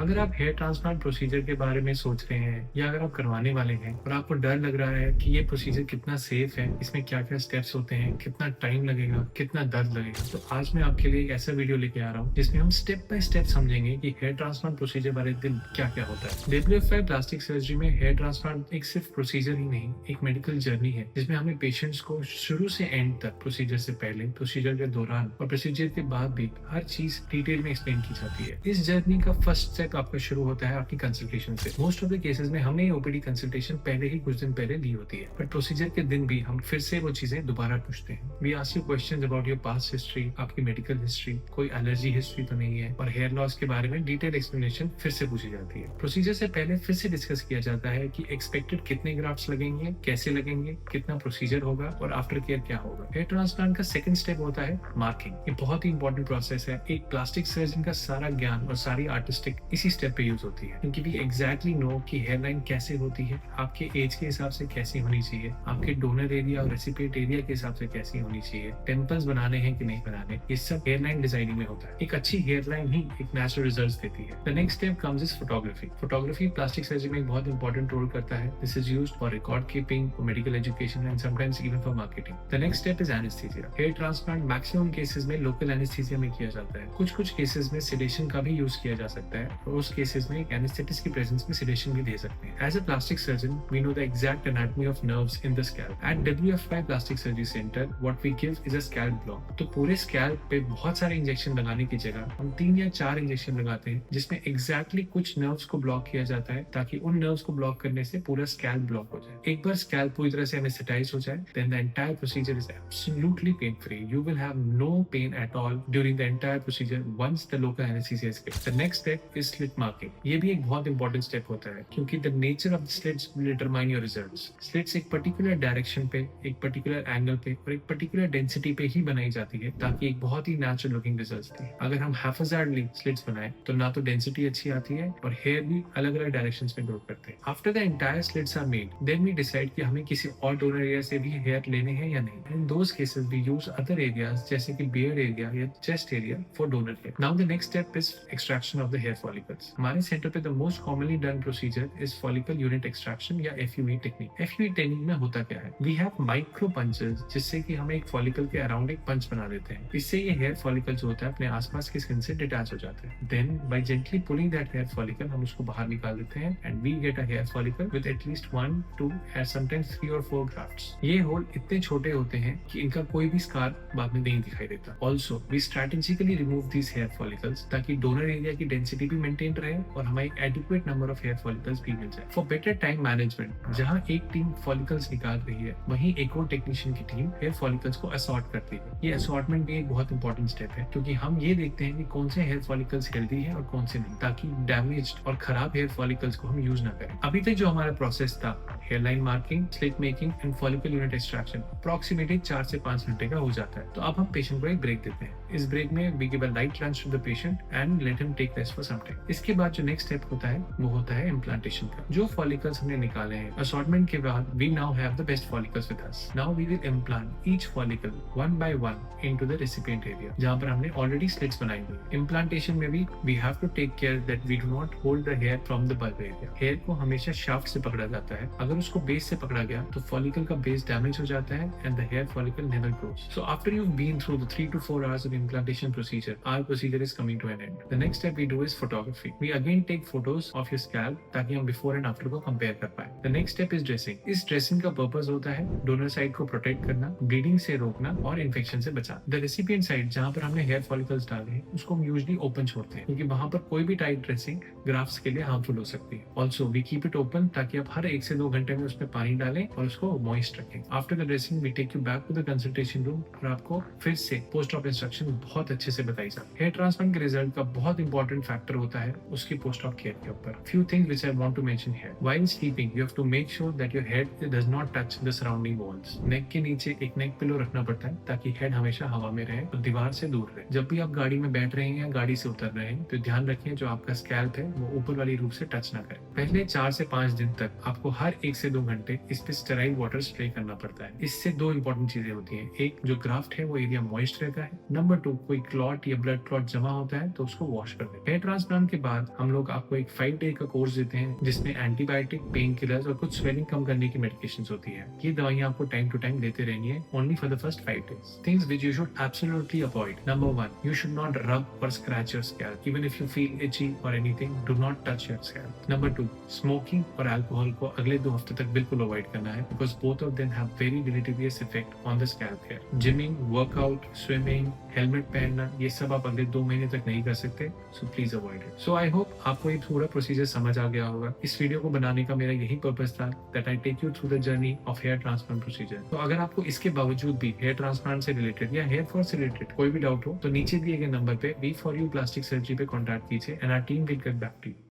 अगर आप hair transplant procedure के बारे में सोच रहे हैं या अगर आप करवाने वाले हैं और आपको डर लग रहा है कि ये प्रोसीजर कितना सेफ है, इसमें क्या-क्या स्टेप्स होते हैं, कितना टाइम लगेगा, कितना दर्द लगेगा, तो आज मैं आपके लिए एक ऐसा वीडियो लेके आ रहा हूँ जिसमें हम स्टेप बाय स्टेप समझेंगे कि हेयर ट्रांसप्लांट प्रोसीजर वाले दिन क्या-क्या होता है। डब्ल्यूएफआई प्लास्टिक सर्जरी में हेयर ट्रांसप्लांट एक सिर्फ प्रोसीजर ही नहीं, एक मेडिकल जर्नी है जिसमें हमें पेशेंट्स को शुरू से एंड तक, प्रोसीजर से पहले, प्रोसीजर के दौरान और प्रोसीजर के बाद भी हर चीज डिटेल में एक्सप्लेन की जाती है। इस जर्नी का फर्स्ट स्टेप आपका शुरू होता है आपकी कंसल्टेशन से। मोस्ट ऑफ द केसेस में हमने ये ओपीडी कंसल्टेशन पहले ही कुछ दिन पहले ली होती है, बट प्रोसीजर के दिन भी हम फिर से वो चीजें दोबारा पूछते हैं। We ask you questions about your past history, आपकी मेडिकल हिस्ट्री, कोई एलर्जी हिस्ट्री तो नहीं है, और हेयर लॉस के बारे में डिटेल एक्सप्लेनेशन फिर से पूछी जाती है। प्रोसीजर से पहले फिर से डिस्कस किया जाता है कि एक्सपेक्टेड कितने ग्राफ्ट्स लगेंगे, कैसे लगेंगे, कितना प्रोसीजर होगा और आफ्टर केयर क्या होगा। हेयर ट्रांसप्लांट का सेकंड स्टेप होता है मार्किंग। ये बहुत ही इंपॉर्टेंट प्रोसेस है। एक प्लास्टिक सर्जन का सारा ज्ञान और सारी आर्टिस्टिक इसी स्टेप पे यूज होती है, क्योंकि वी एग्जैक्टली नो कि हेयर लाइन कैसे होती है, आपके एज के हिसाब से कैसी होनी चाहिए, आपके डोनर एरिया और रेसिपिएंट एरिया के हिसाब से कैसी होनी चाहिए, टेम्पल्स बनाने हैं कि नहीं बनाने, ये सब हेयर लाइन डिजाइनिंग में होता है। एक अच्छी हेयर लाइन ही एक नेचुरल रिजल्ट्स देती है। The next step comes is photography. Photography plastic surgery में एक बहुत इंपॉर्टेंट रोल करता है। This is used for record keeping, for medical education and sometimes even for marketing. The next step is anaesthesia. Hair transplant maximum cases में local anaesthesia में किया जाता है। कुछ केसेस में सेडेशन का भी यूज किया जा सकता है, और उस केसेस में एक एनेस्थेटिस्ट की प्रेजेंस में सेडेशन भी दे सकते हैं। As a plastic surgeon we know the exact anatomy of nerves in the scalp. At WFI plastic surgery centre what we give is a scalp block. तो पूरे स्कैल्प पे बहुत सारे इंजेक्शन लगाने की जगह हम 3 या 4 इंजेक्शन लगाते हैं, जिसमें एग्जैक्टली कुछ नर्व्स को ब्लॉक किया जाता है, ताकि उन नर्व्स को ब्लॉक करने से पूरा स्कैल्प ब्लॉक हो जाए। एक बार स्कैल्प पूरी तरह से एनेस्थेटाइज हो जाए, then the entire procedure is absolutely pain free. You will have no pain at all during the entire procedure once the local anaesthesia is given. The next step is slit marking. ये भी एक बहुत important step होता है, क्योंकि the nature of the slits will determine your results. Slits एक particular direction पे, एक पर्टिकुलर एंगल पे और एक पर्टिकुलर डेंसिटी पे ही बनाई जाती है, ताकि एक बहुत ही नेचुरल लुकिंग रिजल्ट्स दे। अगर हम हैफजार्डली स्लिट्स बनाए तो ना तो डेंसिटी अच्छी आती है और हेयर भी अलग अलग डायरेक्शंस में ग्रो करते हैं। After the entire slits are made, then we decide कि हमें किसी और डोनर एरिया से भी हेयर लेने हैं या नहीं। In those cases we use other areas जैसे कि बियर्ड एरिया या chest area for donor hair. Now the next step is extraction of the hair follicles. हमारे सेंटर पे the most commonly done procedure is follicle unit extraction या FUE technique. FUE technique में होता क्या है, we have micro punches, जिससे कि हम एक फॉलिकल के अराउंड एक पंच बना देते हैं। इससे ये हेयर फॉलिकल जो होता है अपने आसपास की स्किन से डिटैच हो जाते हैं। Then by gently pulling that hair follicle हम उसको बाहर निकाल देते हैं and we get a hair follicle with at least 1, 2 and sometimes 3 और 4 ग्राफ्ट्स। ये होल इतने छोटे होते हैं कि इनका कोई भी स्कार बाद में नहीं दिखाई देता। Also we strategically remove these hair follicles, ताकि डोनर एरिया की डेंसिटी भी मेंटेन रहे और हमारी adequate number of hair follicles भी मिल जाए। फॉर बेटर टाइम मैनेजमेंट, जहां एक टीम फॉलिकल्स निकाल रही है, वहीं एक और टेक्नीशियन की टीम हेयर फॉलिकल्स को असॉर्ट करती है। ये असॉर्टमेंट भी एक बहुत इंपॉर्टेंट स्टेप है, क्योंकि हम ये देखते हैं कि कौन से हेयर फॉलिकल्स हेल्दी है और कौन से नहीं, ताकि डैमेज्ड और खराब हेयर फॉलिकल्स को हम यूज ना करें। अभी तक जो हमारा प्रोसेस था, hair line marking, slit making and follicle unit extraction, approximately 4 से 5 घंटे का हो जाता है। तो अब हम पेशेंट को एक ब्रेक देते हैं। इस ब्रेक में we give a light lunch to the patient and let him take rest for some time. इसके बाद जो नेक्स्ट स्टेप होता है वो होता है इम्प्लांटेशन का। जो फॉलिकल्स हमने निकाले हैं असॉर्टमेंट के बाद, we now have the best follicles with us. Now we will implant each follicle 1 by 1 into the recipient area, जहां पर हमने ऑलरेडी स्लिट्स बनाई हुई। इम्प्लांटेशन में भी we have to take care that we do not hold the hair from the bulb area. Hair को हमेशा shaft से पकड़ा जाता है। अगर उसको बेस से पकड़ा गया तो फॉलिकल का बेस डैमेज हो जाता है and the hair follicle never grows. So after you been through the 3 to 4 hours of implantation procedure, our procedure is coming to an end. The next step we do is photography. We again take photos of your scalp, ताकि हम before and after को compare कर पाए। The next step is dressing. इस dressing का purpose होता है donor side को प्रोटेक्ट करना, ब्लीडिंग से रोकना और इन्फेक्शन से बचाना। द रेसिपिएंट साइड, जहां पर हमने हेयर फॉलिकल्स डाले हैं, उसको हम यूजुअली ओपन छोड़ते हैं, क्योंकि वहां पर कोई भी टाइट ड्रेसिंग ग्राफ्ट्स के लिए हार्मफुल हो सकती है। Also we keep it open, ताकि आप हर 1 से 2 घंटे में उसमें पानी डालें और उसको मॉइस्ट रखें। After the dressing we take you back to the consultation room और आपको फिर से पोस्ट ऑप इंस्ट्रक्शन बहुत अच्छे से बताई जाती है। हेयर ट्रांसप्लांट के रिजल्ट का बहुत इंपॉर्टेंट फैक्टर होता है उसकी पोस्ट ऑप केयर के ऊपर। Few things which I want to mention here. While sleeping you have to make sure that your head does not touch the surrounding walls. Neck के नीचे एक नेक पिलो रखना पड़ता है, ताकि हेड हमेशा हवा में रहे और दीवार से दूर रहे। जब भी आप गाड़ी में बैठ रहे हैं या गाड़ी से उतर रहे हैं, तो ध्यान रखें जो आपका स्कैल्प है वो ऊपर वाली रूफ से टच ना करे। पहले 4 से 5 दिन तक आपको हर 1 से 2 घंटे इस पे स्टेराइल वाटर स्प्रे करना पड़ता है। इससे 2 इंपॉर्टेंट चीजें होती हैं। एक, जो ग्राफ्ट है वो एरिया मॉइस्ट रहता है। नंबर 2, कोई क्लॉट या ब्लड क्लॉट जमा होता है तो उसको वॉश कर दें। हेयर ट्रांसप्लांट के बाद हम लोग आपको एक 5 डे का कोर्स देते हैं जिसमें एंटीबायोटिक, पेन किलर्स और कुछ स्वेलिंग कम करने की मेडिकेशन होती है। ये दवाइयां आपको टाइम टू टाइम लेते रहनी है, only for the first 5 days। Things which you should absolutely avoid: number 1, you should not rub or scratch your scalp even if you feel itchy or anything, do not touch your scalp। number 2, smoking और alcohol को अगले 2 हफ्ते तक बिल्कुल avoid करना है because both of them have very deleterious effect on the scalp hair। Gymming, workout, swimming, helmet पहनना, ये सब आप अगले 2 महीने तक नहीं कर सकते, so please avoid it. So I hope आपको ये पूरा प्रोसीजर समझ आ गया होगा। इस वीडियो को बनाने का मेरा यही पर्पस था, that I take you through the journey of hair transplant procedure. तो अगर आपको इसके बावजूद भी हेयर ट्रांसप्लांट से रिलेटेड या हेयर फॉल से रिलेटेड कोई भी डाउट हो तो नीचे दिए गए नंबर पे we for you plastic surgery पे कॉन्टैक्ट कीजिए and our team will get back to you.